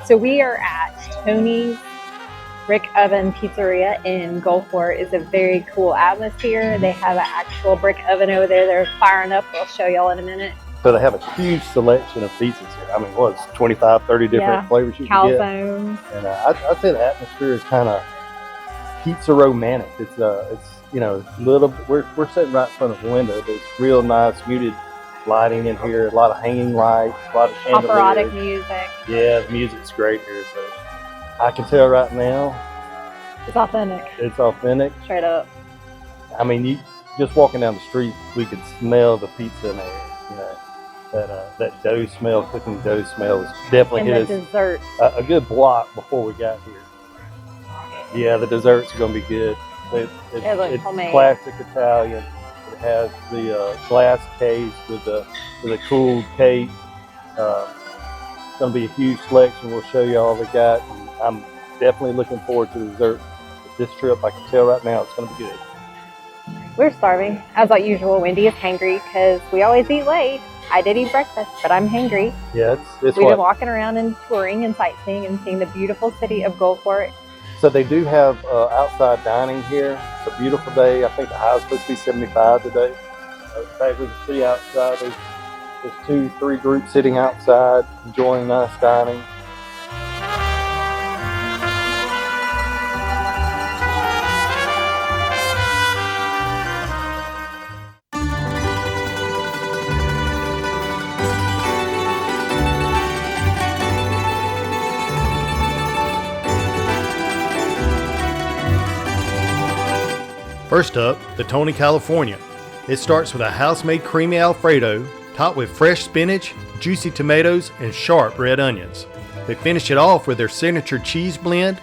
So we are at Tony's Brick Oven Pizzeria in Gulfport. It's a very cool atmosphere. They have an actual brick oven over there. They're firing up. I'll show y'all in a minute. So they have a huge selection of pizzas here. I mean, what's 25, 30 different flavors you can get. Calzones. And I'd say the atmosphere is kind of pizza romantic. It's you know, little. We're sitting right in front of the window. There's real nice muted lighting in here. A lot of hanging lights. A lot of chandeliers. Operatic music. Yeah, the music's great here. So I can tell right now. It's authentic. It's authentic. Straight up. I mean, you just walking down the street, we could smell the pizza in there. You know. That dough smell, cooking dough smell was definitely and the dessert. A good block before we got here. Yeah, the desserts are going to be good. It's homemade. Classic Italian. It has the glass case with the cooled cake. It's going to be a huge selection. We'll show you all they got. And I'm definitely looking forward to the dessert. This trip, I can tell right now, it's going to be good. We're starving. As usual, Wendy is hangry because we always eat late. I did eat breakfast, but I'm hangry. Yeah, We've been walking around and touring and sightseeing and seeing the beautiful city of Gulfport. So they do have outside dining here. It's a beautiful day. I think the high is supposed to be 75 today. In fact, we can see outside. There's 2-3 groups sitting outside enjoying nice dining. First up, the Tony California. It starts with a house-made creamy Alfredo, topped with fresh spinach, juicy tomatoes, and sharp red onions. They finish it off with their signature cheese blend,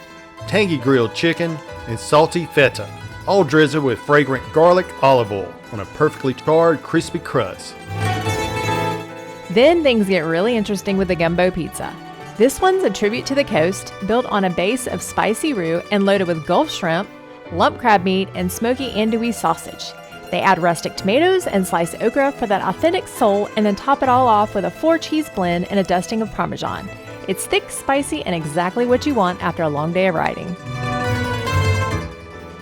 tangy grilled chicken, and salty feta, all drizzled with fragrant garlic olive oil on a perfectly charred, crispy crust. Then things get really interesting with the Gumbo Pizza. This one's a tribute to the coast, built on a base of spicy roux and loaded with Gulf shrimp, lump crab meat, and smoky andouille sausage. They add rustic tomatoes and sliced okra for that authentic soul, and then top it all off with a 4-cheese blend and a dusting of Parmesan. It's thick, spicy, and exactly what you want after a long day of riding.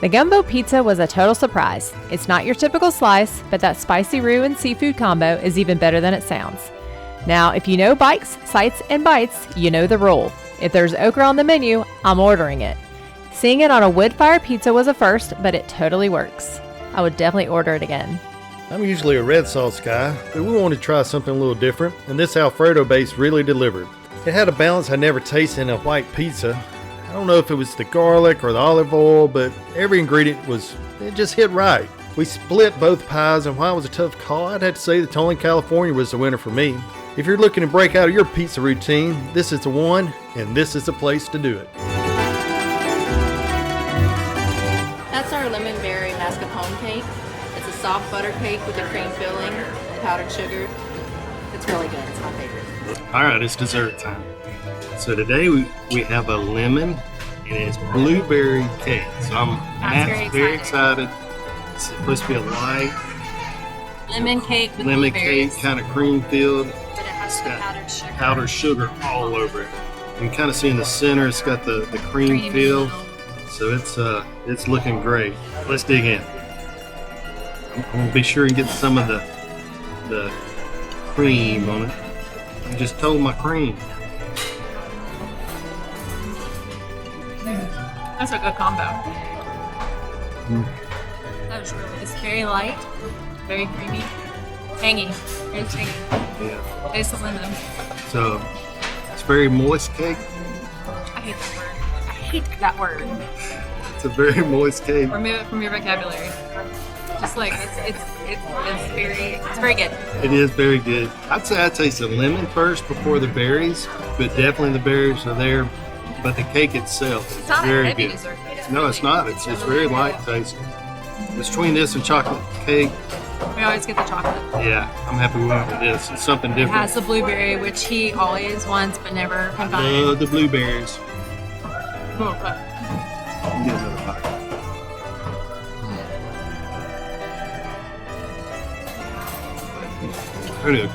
The Gumbo Pizza was a total surprise. It's not your typical slice, but that spicy roux and seafood combo is even better than it sounds. Now, if you know bikes, sights, and bites, you know the rule. If there's okra on the menu, I'm ordering it. Seeing it on a wood-fired pizza was a first, but it totally works. I would definitely order it again. I'm usually a red sauce guy, but we wanted to try something a little different, and this Alfredo base really delivered. It had a balance I never tasted in a white pizza. I don't know if it was the garlic or the olive oil, but every ingredient it just hit right. We split both pies, and while it was a tough call, I'd have to say the Tony California was the winner for me. If you're looking to break out of your pizza routine, this is the one, and this is the place to do it. That's our lemon berry mascarpone cake. It's a soft butter cake with a cream filling and powdered sugar. It's really good. It's my favorite. All right, it's dessert time. So today we have a lemon and it's blueberry cake. So Matt's very excited. It's supposed to be a light lemon cake with lemon blueberries. cake, kind of cream filled. But it has the powdered sugar all over it. You can kind of see in the center it's got the cream feel. So it's looking great. Let's dig in. I'm gonna be sure and get some of the cream on it. I just told my cream. That's a good combo. That was it's very light, very creamy, tangy, very tangy. Yeah. Taste the lemon. So it's very moist cake. I hate that word. I hate that word. It's a very moist cake. Remove it from your vocabulary. Just like it's very good. It is very good. I'd say I taste the lemon first before the berries, but definitely the berries are there. But the cake itself is very good. Dessert. No, it's not. It's very light tasting. Between this and chocolate cake, We always get the chocolate. yeah, I'm happy with this. It's something It different. has the blueberry, which he always wants but never can find. Love the blueberries. Cool, but Get another bite. Pretty good.